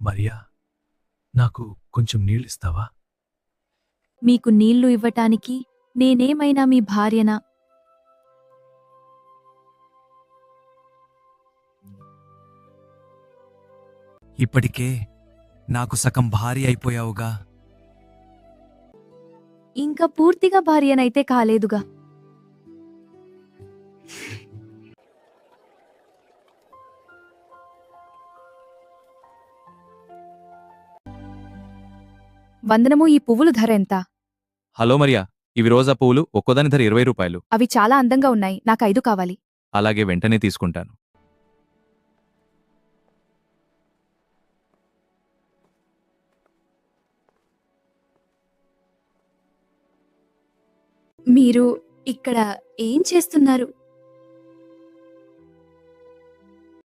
మరియా, నాకు కొంచెం నీళ్ళిస్తావా? మీకు నీళ్లు ఇవ్వటానికి నేనేమైనా మీ భార్యనా? ఇప్పటికే నాకు సగం భార్య అయిపోయావుగా. ఇంకా పూర్తిగా భార్యనైతే కాలేదుగా. వందనము. ఈ పువ్వులు ధర ఎంత? హలో మరియా, ఇవి రోజా పువ్వులు, ఒక్కోదాని ధర 20 రూపాయలు. అవి చాలా అందంగా ఉన్నాయి, నాకు 5 కావాలి. అలాగే, వెంటనే తీసుకుంటాను. మీరు ఇక్కడ ఏం చేస్తున్నారు?